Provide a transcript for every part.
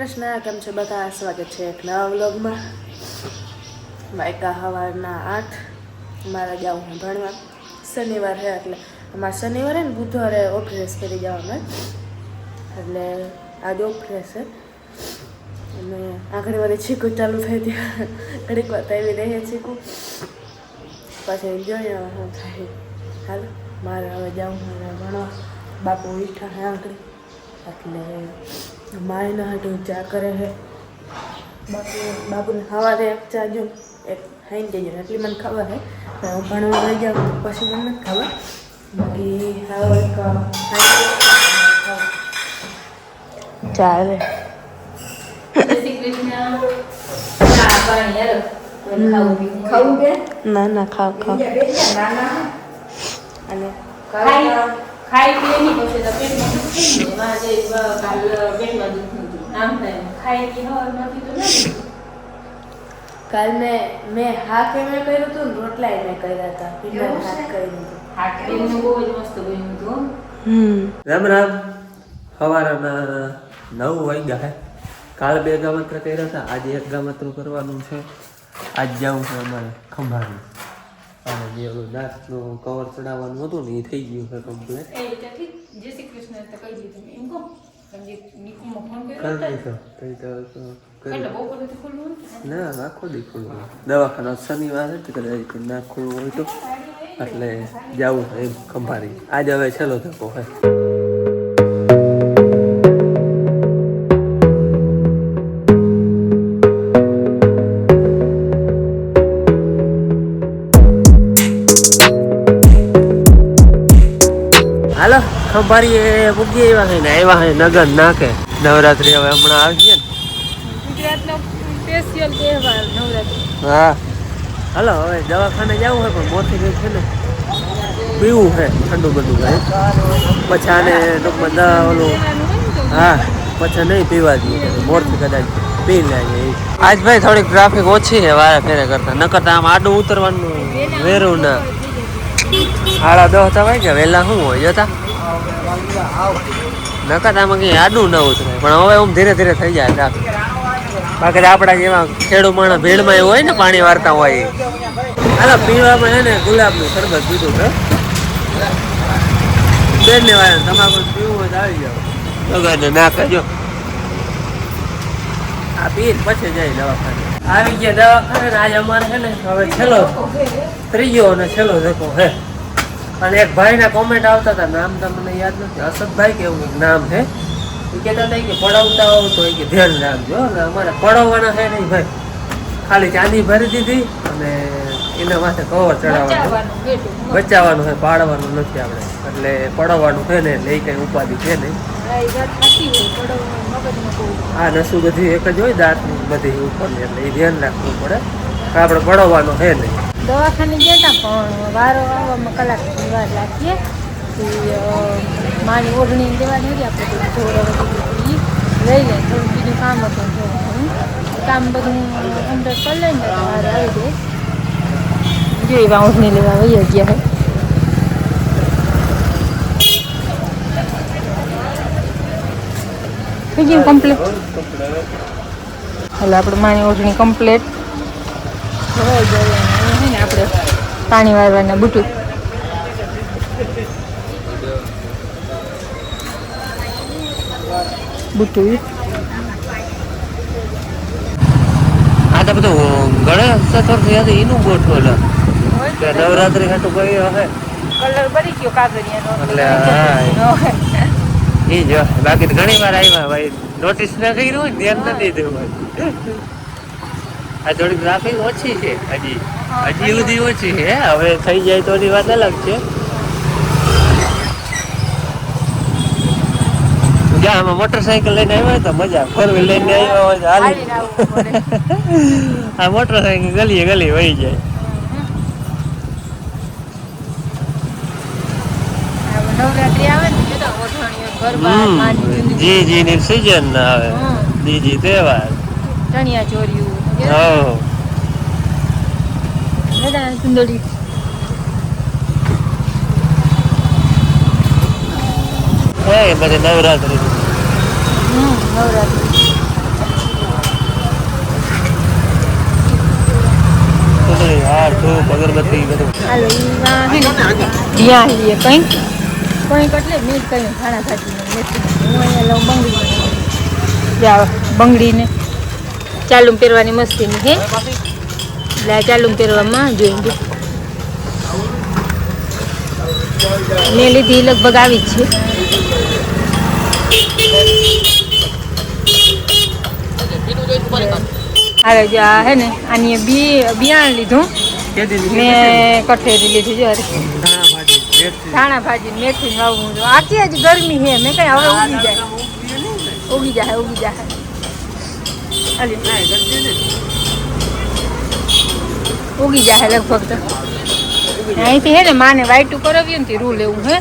કૃષ્ણ, કેમ છો બધા? સ્વાગત છે એક નવા વ્લોગમાં. વાયકા સવારના 8. મારે જવું હું ભણવા. શનિવાર છે એટલે અમારે શનિવારે ને બુધવારે ઓફ ડ્રેસ કરી જવાનું એટલે આજે ઓફ ડ્રેસ છે. અને આખરી વારે ચીકુ ચાલુ થઈ ત્યાં ઘડીક વાર આવી રહે ચીકુ, પછી જોઈએ શું થાય. હાલ મારે હવે જાઉં મારે ભણવા. બાપુ ઉઠા હે આંકડી એટલે માયના હાટું ચા કરે છે. બાપુને સવારે એક ચા જો એક ખાઈને જઈએ એટલી મને ખબર છે. હું ભણવા લઈ જાઉં પછી મને નથી ખબર. બાકી હવે ચાલે. ખાવું કે ના ના ખાવ ખાવ અને ખાઈ પીએ નહીં પછી તો પેટમાં દુખી ગયું. માં જે કાલ પેટમાં દુખી આમ થાય ખાઈ પી નથી તો નથી. કાલ મેં હાકે મેં કર્યું હતું ને રોટલા મેં કર્યા હતા. પીલા હાથ કર્યું હતું. હાથ પેટનું બહુ જ મસ્ત બન્યું હતું. રામ રામ. સવારના 9 વાગ્યા હે. કાલ 2 ગામત્ર કર્યા હતા, આજે 1 ગામત્રું કરવાનું છે. આજ જાઉં છે અમારે ખંભાળીને. અને જે ઓલું દાંતનું કવર ચડાવવાનું હતું ને એ થઈ ગયું છે કમ્પ્લીટ. એ ત્યાંથી જય શ્રી કૃષ્ણ તો કહી દીધું એમ કહો. તમે નિકુમમાં ફોન કરી કર્યો દીધો કઈ તો એટલે બપોરેથી ખુલ્લું હતું. ના આખો દી ખુલ્લું હોય. દવાખાના શનિવાર હતી કદાચ ના ખુલ્લું હોય તો એટલે જવું છે એમ ખંભાળી. આજે હવે છેલ્લો ધક્કો હોય. હાલો ખંભાળીએ પૂગી આવ્યા છે નગર નાખે. નવરાત્રી હવે હમણાં આવી ગયા ને. ગુજરાતનો સ્પેશિયલ તહેવાર નવરાત્રી. હા હાલો હવે દવાખાને જવું હોય પણ મોથી ગઈ છે ને પીવું છે ઠંડુ બધું ભાઈ. પછી આને ટૂંકમાં ઓલું હા પછી નહીં પીવા દઈએ મોરથી કદાચ પી લે. આજ ભાઈ થોડીક ટ્રાફિક ઓછી છે વારે ફેરે કરતા. નકરતા આમ આડું ઉતરવાનું વેરું ના. 10:30 વાગ્યા વહેલા શું હોય જતા નકરતામાં કંઈ આડું ન ઉતરે. પણ હવે આમ ધીરે ધીરે થઈ જાય ટ્રાફિક. બાકી આપણા જેવા ખેડૂત માણસ ભીડમાં એવું હોય ને પાણી વારતા હોય. હાલો પીવામાં છે ને ગુલાબનું શરબત પીધું છે. બેન ને વાળા તમાકુ પીવું હોય તો આવી જાવ. લગાડને ના કરજો. આ પી પછી જાય દવાખાને. આવી ગયા દવાખાને. આજે અમારે છે ને હવે છેલ્લો ત્રીજો અને છેલ્લો ધક્કો છે. અને એક ભાઈના કોમેન્ટ આવતા હતા, નામ તો મને યાદ નથી, અશોકભાઈ કે એવું નામ છે. એ કહેતા હતા કે પડાવતા હોવ તો એ કે ધ્યાન રાખજો. અને અમારે પડાવવાના છે નહીં ભાઈ, ખાલી ચાંદી ભરી દીધી અને એના માથે કવર ચડાવવાનું બચાવવાનું છે, પાડવાનું નથી આપણે. એટલે પડાવવાનું છે ને એટલે એ કંઈ ઉપાધિ છે નહીં. હા નસું બધી એક જ હોય દાંતની બધી ઉપરની, એટલે એ ધ્યાન રાખવું પડે. આપણે પડાવવાનું છે નહીં. દવાખાને ગયા હતા પણ વારો આવવામાં કલાકની વાર લાગીએ. માની ઓઢણી દેવાની હતી આપણે થોડું લઈ લે. થોડું બીજું કામ હતું કામ બધું અંદર કરી લઈને વાર આવી જાય. જો એવા ઓઢણી લેવા વહી ગયા થઈ ગયું કમ્પ્લીટ. એટલે આપણે માની ઓઢણી કમ્પ્લીટ હોય જાય. ને આપણે પાણી વાળવાના બુટું આ તો બધું ગણેશ ચતુર્થી હતી એનું ગોઠવેલું. નવરાત્રી હાટું કર્યો હે. કલર બરી ગયો કાગળિયાનો એટલે એ જ બાકી તો ઘણી વાર આવ્યા ભાઈ. નોટિસ ના કર્યું હોય ધ્યાન નથી દેવું ભાઈ. આ થોડીક ટ્રાફિક ઓછી છે હજી સુધી ઓછી છે. હવે થઈ જાય તો એની વાત અલગ છે. જ્યાં આમાં મોટરસાઇકલ લઈને આવ્યા તો મજા, 4 વ્હીલ લઈને આવ્યા હોય તો હાલી. આ મોટરસાઇકલ ગલીએ ગલી વહી જાય. ગરબા માની જી ની સીઝન આવે બીજી તહેવાર ચણિયા ચોર્યું હા બધા સુંદરી એ બધે નવરાત્રી નવરાત્રી હાર ધૂપ અગરબત્તી બધું હાલો જ્યાં લઈએ કંઈક એટલે મેં કહ્યું ખાણા ખાતી હું અહીંયા લઉં બંગડી બંગડીને ચાલુ પહેરવાની મસ્તીની હે એટલે આ ચાલુ પહેરવામાં જોઈએ મેં લીધી લગભગ આવી જ છે અરે જો આ હે ને આની બિયાણ લીધું મેં કઠેરી લીધી જો ધાણા ભાજી મેથી વાવું આખી જ ગરમી છે મેં કઈ હવે ઉગી જાય ઉગી જાય લગભગ તો અહીંથી હે ને માને વાઈટું કરાવ્યું ને રૂ લેવું હે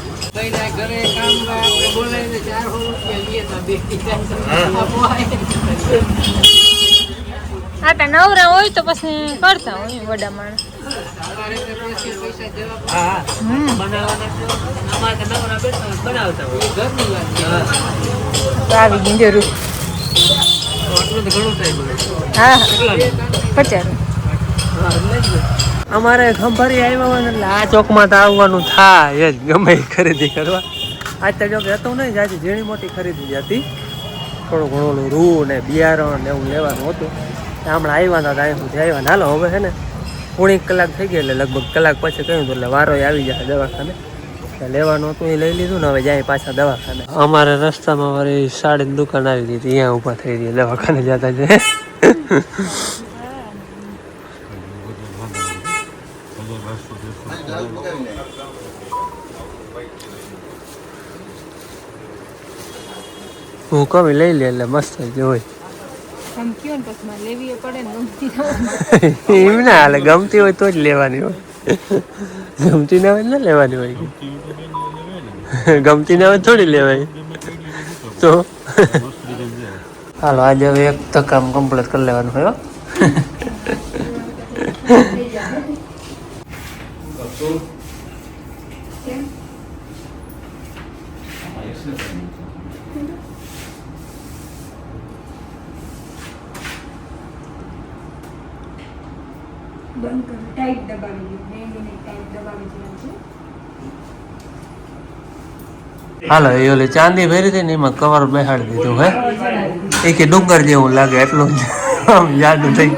હા તો નવરા હોય તો પછી કરતા હોય વડા માણસ આવી ગઈ જરૂર હા 50 અમારે ખંભારી આવ્યા હોય એટલે આ ચોકમાં તો આવવાનું થાય જ ગમે ખરીદી કરવા આજ તો જો કે હતું નહીં જાજી ઝીણી મોટી ખરીદી હતી થોડું ઘણું રૂ ને બિયારણ ને એવું લેવાનું હતું હમણાં આવ્યા હતા અહીં સુધી આવ્યા હાલો હવે છે ને પોણી કલાક થઈ ગઈ એટલે લગભગ કલાક પછી કહ્યું હતું એટલે વારો આવી જાય દવાખાને લેવાનું હતું એ લઈ લીધું ને હવે જાય પાછા દવાખાને અમારે રસ્તામાં મારી સાડીની દુકાન આવી ગઈ હતી અહીંયા ઊભા થઈ ગઈ દવાખાને જતા છે હું કમી લઈ લે એટલે મસ્ત જ હોય એમ ના હાલે ગમતી હોય તો જ લેવાની હોય ગમતી ના હોય ના લેવાની હોય ગમતી ના હોય થોડી લેવાય તો હાલો આજે હવે એક તો કામ કમ્પ્લીટ કરી લેવાનું હોય ટાઈટ દબાવી હાલો એ ઓલી ચાંદી ભરી હતી ને એમાં કવર બેહાડી દીધું હે એ કે ડુંગર જેવું લાગે એટલું જાડું થઈ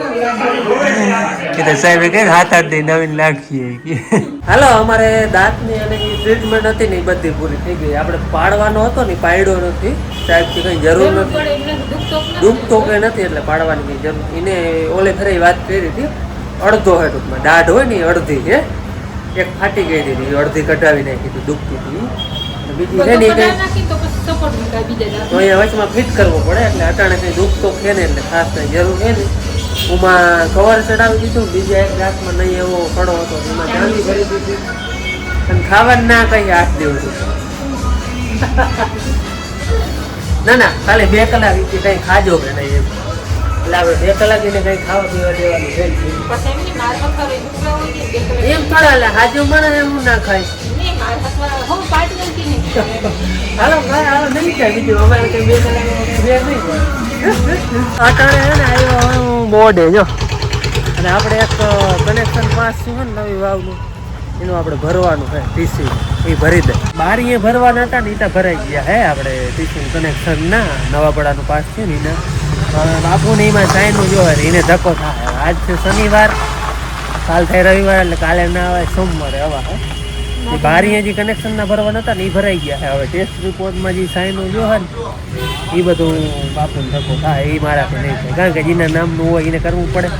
કે સાહેબે કે હાથ દઈ નવીન નાખીએ હાલો અમારે દાંતની અને ટ્રીટમેન્ટ હતી ને એ બધી પૂરી થઈ ગઈ આપણે પાડવાનો હતો ને પાડ્યો નથી સાહેબથી કંઈ જરૂર નથી દુખતો કંઈ નથી એટલે પાડવાની કંઈ જરૂર એને ઓલે ફરી વાત કરી હતી અડધો હે ટૂંકમાં દાઢ હોય ને અડધી છે એક ફાટી ગઈ હતી અડધી કઢાવી નાખી હતી દુખતી હતી બીજી છે ને કઈ તો અહીંયા વચમાં ફિટ કરવો પડે એટલે અટાણે કંઈ દુખતો છે ને એટલે ખાસ કંઈ જરૂર છે ને ઉમાં કવર ચડાવી દીધું બીજા એક રાતમાં નહીં એવો કડો હતો એમાં ચાંદી ભરી દીધી અને ખાવાનું ના કઈ હાથ દેવું ના ખાલી 2 કલાક કંઈ ખાજો કે નહીં એમ એટલે આપણે 2 કલાક એને કંઈ ખાવા પીવા દેવાનું એમ થોડા એટલે હાજુ મને એવું ના ખાય હાલો નહીં થાય બીજું અમારે કંઈ 2 કલાક નહીં અટાણે છે ને આવ્યો બોર્ડે જો અને આપણે એક કનેક્શન પાસ છે ને નવી વાવનું એનું આપણે ભરવાનું છે ટીસી એ ભરી દે બારીએ ભરવાના હતા ને એ તો ભરાઈ ગયા હે આપણે ટીસી કનેક્શન ના નવાપડાનું પાસ છે ને એના બાપુને એમાં સાઈનનું જો એને ધક્કો થાય આજ છે શનિવાર કાલ થાય રવિવાર એટલે કાલે ના આવે સોમવારે આવા હે એ બારી જે કનેક્શન ના ભરવાના હતા ને એ ભરાઈ ગયા હવે ટેસ્ટ રિપોર્ટમાં જે સાઈનો જો હોય ને એ બધું બાપુને ધક્કો થાય એ મારાથી નહીં થાય કારણ કે જેના નામનું હોય એને કરવું પડે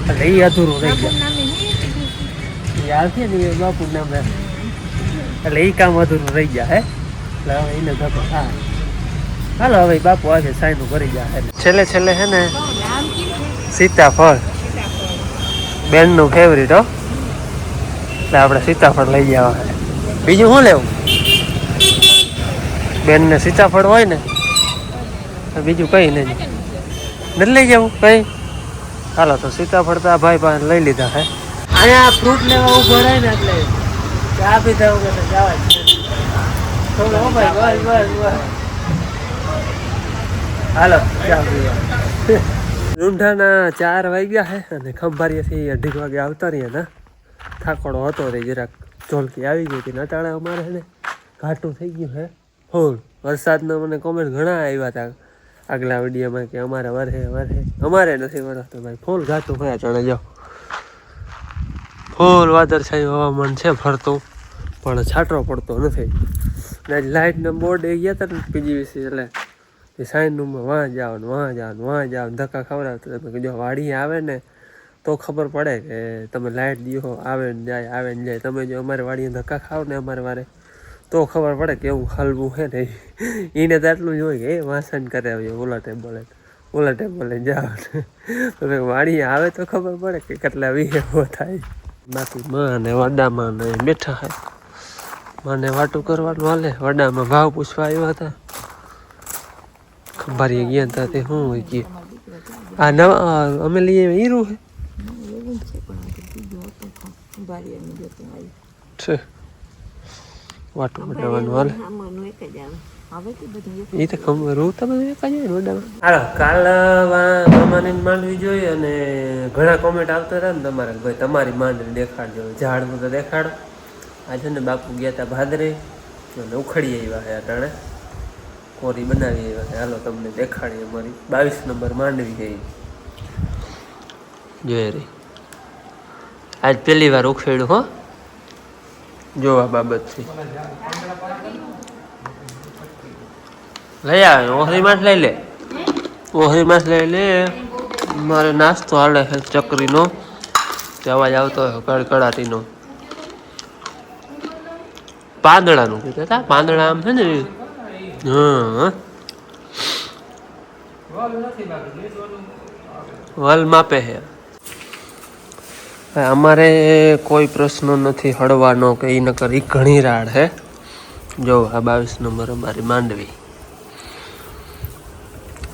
એટલે એ અધૂરું રહી જાય યાદ છે ને એ બાપુનું નામ રાખે એટલે એ કામ અધૂરું રહી જાય હે એટલે હવે એને ધક્કો થાય હાલો હવે બાપુ આજે સાઈનું ભરી જાય છેલ્લે હે ને સીતાફળ બેનનું ફેવરિટ હો એટલે આપણે સીતાફળ લઈ જવા બીજું શું લેવું બેનને સીતાફળ હોય ને બીજું કંઈ નહીં. નથી લઈ જવું કંઈ? હાલો તો સીતાફળ તો આ ભાઈ પાસે લઈ લીધા હે. અહીંયા ફ્રૂટ લેવા ઉભો રહે ને એટલે ચા પીધા વગર તો જવા જ હાલો ચા પીવા. રૂંઢાના 4 વાગ્યા હે અને ખંભાળિયાથી 2:30 વાગે આવતા રહ્યા ને. થાકોડો હતો રે જરાક ઢોલકી આવી ગઈ હતી. નટાળે અમારે ને ઘાટું થઈ ગયું હે ફૂલ. વરસાદના મને કોમેન્ટ ઘણા આવ્યા હતા આગલા વિડીયોમાં કે અમારે વરહે અમારે નથી વરસતો ભાઈ. ફૂલ ઘાટું થયા ચણે જાઓ. ફૂલ વાદળછાયું હવામાન છે ફરતું પણ છાંટો પડતો નથી. ને લાઇટના બોર્ડ એ ગયા હતા ને પીજીવીસી એટલે એ સાઈન રૂમમાં વાં જાઓ ધક્કા ખવડાવતા. તમે જો વાડી આવે ને તો ખબર પડે કે તમે લાઇટ દીધો આવે ને જાય. તમે જો અમારે વાડીએ ધક્કા ખાવ ને અમારે વારે તો ખબર પડે કે એવું હલવું છે ને. એને તો આટલું જ હોય કે એ વાસણ કરે આવીએ ઓલા ટેબલે જાઓ. તમે વાડીએ આવે તો ખબર પડે કે કેટલા વીહો થાય. બાકી માં ને વડામાં ને બેઠા હે. મને વાટું કરવાનું હાલે. વડામાં ભાવ પૂછવા આવ્યા હતા. ખંભાળીએ ગયા હતા તે શું હોય કે આ નવા અમે લઈએ હીરું છે વાટું બનાવવાનું હાલે. એ તો ખબર હું તમે હાલો કાલ મામાને માંડવી જોઈ અને ઘણા કોમેન્ટ આવતા હતા ને તમારે ભાઈ તમારી માંડવી દેખાડજો. ઝાડનું તો દેખાડો. આજે ને બાપુ ગયા હતા ભાદરે અને ઉખડી આવ્યા છે અટાણે કોરી બનાવી આવ્યા છે. હાલો તમને દેખાડીએ અમારી 22 નંબર માંડવી ગઈ જોઈ રહી. આજ પહેલી વાર ઉખેડું હો જોવા બાબતથી. લઈ આવે ઓહરી માં લઈ લે. ઓહરી માં લઈ લે. મારે નાસ્તો હાલે છે ચકરીનો. અવાજ આવતો હોય કડકડાટીનો. પાંદડાનું કીધું હતા. પાંદડા આમ છે ને હા વલ માપે છે. અમારે કોઈ પ્રશ્ન નથી હળવાનો કે એ નકર એ ઘણી રાડ હે. જો આ 22 નંબર અમારી માંડવી.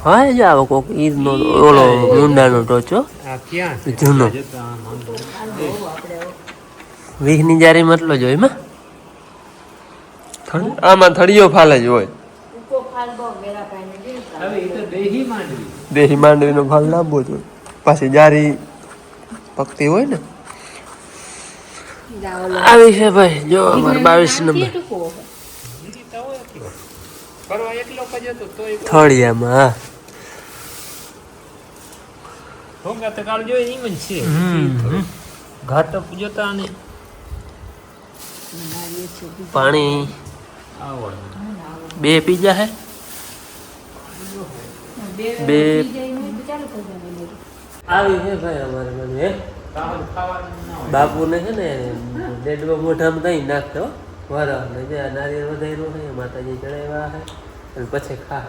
હા જ આવો કોક ઈદનો ઓલો મુંડાનો ટોચો જૂનો 20 ની જારી મતલો જો એમાં આમાં થળિયો ફાલ જ હોય. દેહી માંડવીનો ફાલ લાંબો જ હોય. પાછી જારી પકતી હોય ને આવી છે ભાઈ. જો અમારે 22 નંબર થળિયામાં પાણી 2 પીજા હે 2 આવી છે ભાઈ અમારે મને બાપુને છે ને ડેડમાં મોઢામાં કઈ નાખતો વરા ને જે નારિયેળ વધાર્યું છે માતાજી ચડાવ્યા છે અને પછી ખા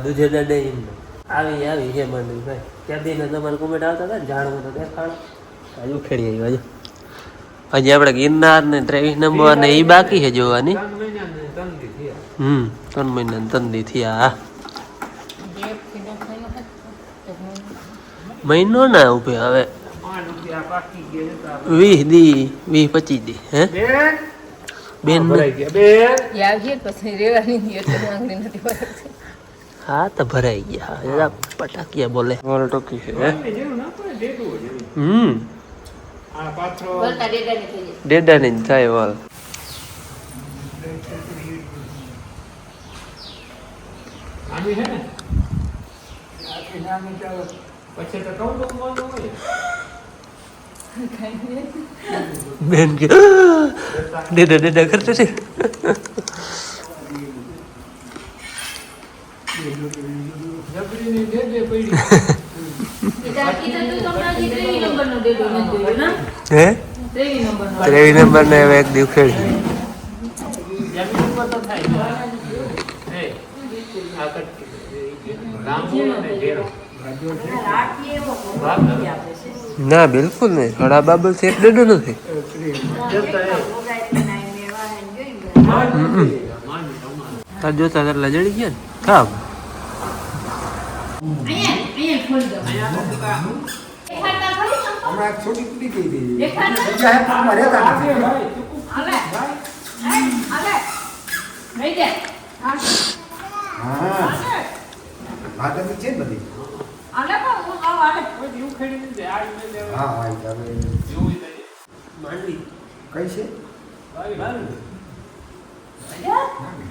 દૂધે દાડે એમને આવી છે માંડવી ભાઈ. ત્યાં દીને તમારે કોમેન્ટ આવતા હતા ને ઝાડમાં તો દેખાડો. હજુ ખેડી આવ્યો હજી આપણે ગિરનાર ને 23 નંબર ને એ બાકી છે જોવાની. 3 મહિના 3 દી થયા. મહિનો ના ઉભે હવે 20 દી 20-25 દી હે બેન હા તો ભરાઈ ગયા. પટાકિયા બોલે બોલ ટોકી છે. ડેડાની થાય વાલ. બેન કે ડેડા કરતો છે. હે 23 નંબર ને એક દી ખેડી ના બિલકુલ નહીં. હળા બાબત છે એટલે નથી. તાર જોતા એટલે જડી ગયા ને ખાવ હમણાં છોટી તૂટી ગઈ હતી. બીજા હેતુમાં રહેતા નથી. હા. વાત હતી છે ને બધી. હા, હા, હવે માંડવી કઈ છે?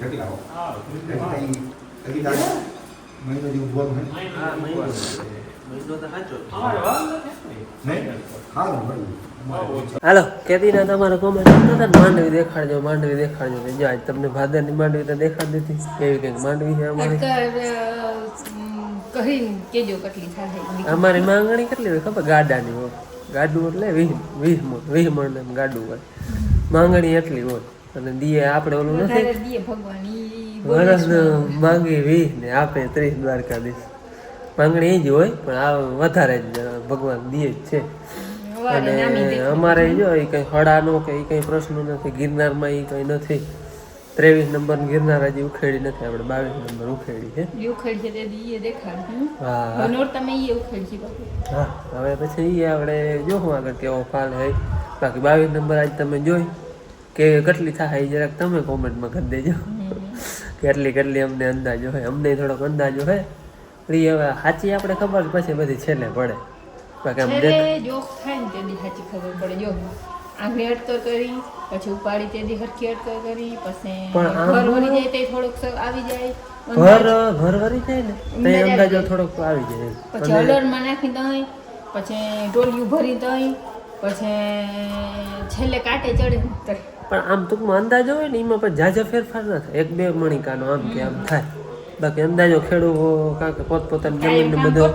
ઘટી લાવો. ઘટી લાવો. મહિનો જેવું બોલ હોય. હા મહિનો તો સાચો નહીં? સારું, બરાબર. હાલો કેદીના તમારો કોમેન્ટ આવતો હતા ને માંડવી દેખાડજો જો આજ તમને ભાદરની માંડવી તો દેખાડી દીધી એવી કંઈક માંડવી છે અમારી અમારી માંગણી કેટલી હોય ખબર ગાડાની હોય ગાડું એટલે 20 મણ એમ ગાડું હોય માંગણી એટલી હોય અને દીએ આપણે ઓલું નથી વરસ માંગી 20 ને આપે 30 દ્વારકાધીશ માંગણી એ જ હોય પણ આ વધારે જ ભગવાન દીએ જ છે અને અમારે જો એ કંઈ હળાનો કે એ કંઈ પ્રશ્ન નથી ગિરનારમાં એ કંઈ નથી 23 નંબર ગિરનાર હજી ઉખેડી નથી આપણે 22 નંબર ઉખેડી છે હા હા હવે પછી એ આપણે જોવું આગળ કેવો ફાલ હોય બાકી 22 નંબર આજ તમે જોઈ કે કેટલી થાય એ જરાક તમે કોમેન્ટમાં કરી દેજો કેટલી અમને અંદાજો હોય અમને થોડોક અંદાજો હોય એ હવે સાચી આપણે ખબર પછી બધી છેલ્લે પડે બાકી આમ જોક થાય ને તેની સાચી ખબર પડે જો આંગળી અટકર કરી પછી ઉપાડી તેની હરખી અટકર કરી પછી ઘર વળી જાય તે થોડોક આવી જાય ઘર વળી જાય ને તે અંદાજો થોડોક આવી જાય પછી હલરમાં નાખી દઈ પછી ડોલિયું ભરી દઈ પછી છેલ્લે કાંટે ચડે પણ આમ ટૂંકમાં અંદાજો હોય ને એમાં પણ ઝાઝા ફેરફાર ના થાય 1-2 મણિકાનો આમ કે આમ થાય બાકી અંદાજો ખેડૂતો કાંક પોતપોતાની જમીનને બધો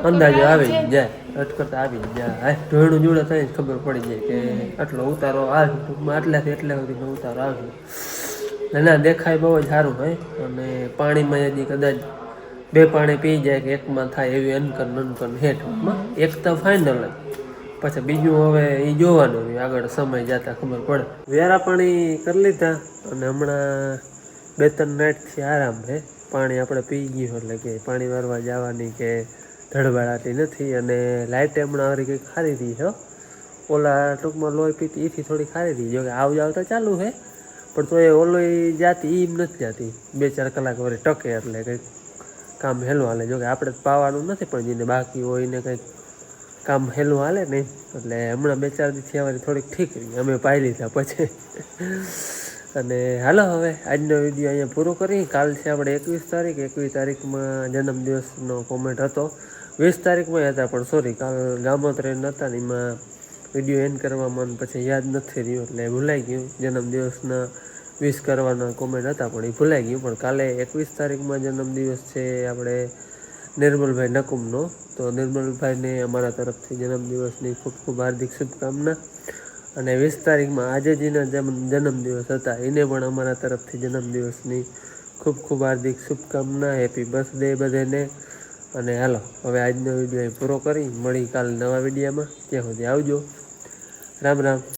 અંદાજો આવી જ જાય અટકરતા આવી જ જાય હા ઢોળું જોડે થાય ખબર પડી જાય કે આટલો ઉતારો આવે ટૂંકમાં આટલાથી એટલા સુધીનો ઉતારો આવે ના દેખાય બહુ જ સારું હોય અને પાણીમાં હજી કદાચ 2 પાણી પી જાય કે એકમાં થાય એવી અનકન હેઠમાં એક તો ફાઇનલ જ પછી બીજું હવે એ જોવાનું આગળ સમય જતા ખબર પડે વેરા પાણી કરી લીધા અને હમણાં 2-3 નાઇટથી આરામ છે પાણી આપણે પી ગયું એટલે કે પાણી વારવા જવાની કે ધડબડાતી નથી અને લાઇટ હમણાં હરી કંઈક ખારી હતી છે ઓલા ટૂંકમાં લોહી પીતી એથી થોડી ખારી હતી જો કે આવ તો ચાલુ છે પણ તો એ ઓલોય જાતી એમ નથી જાતી 2-4 કલાક વળી ટકે એટલે કંઈક કામ હેલું હાલે જો કે આપણે પાવાનું નથી પણ જેને બાકી હોય એને કંઈક કામ હેલું હાલે ને એટલે હમણાં 2-4 દિવસથી અમારી થોડીક ઠીક રહી અમે પાઈ લીધા પછી અને હાલો હવે આજનો વિડીયો અહીંયા પૂરો કરી કાલ છે આપણે 21 તારીખમાં જન્મદિવસનો કોમેન્ટ હતો 20 તારીખમાં હતા પણ સોરી કાલ ગામોત્રેન હતા ને એમાં વિડીયો એન્ડ કરવામાં પછી યાદ નથી રહ્યું એટલે ભૂલાઈ ગયું જન્મદિવસના વિશ કરવાના કોમેન્ટ હતા પણ એ ભૂલાઈ ગયું પણ કાલે 21 તારીખમાં જન્મદિવસ છે આપણે નિર્મલભાઈ નકુમનો તો નિર્મલભાઈને અમારા તરફથી જન્મદિવસની ખૂબ ખૂબ હાર્દિક શુભકામના અને 20 તારીખમાં આજે જેના જન્મદિવસ હતા એને પણ અમારા તરફથી જન્મદિવસની ખૂબ ખૂબ હાર્દિક શુભકામના હેપી બર્થડે બધાને અને હાલો હવે આજનો વિડીયો પૂરો કરી મળી કાલ નવા વિડીયોમાં ત્યાં સુધી આવજો રામ રામ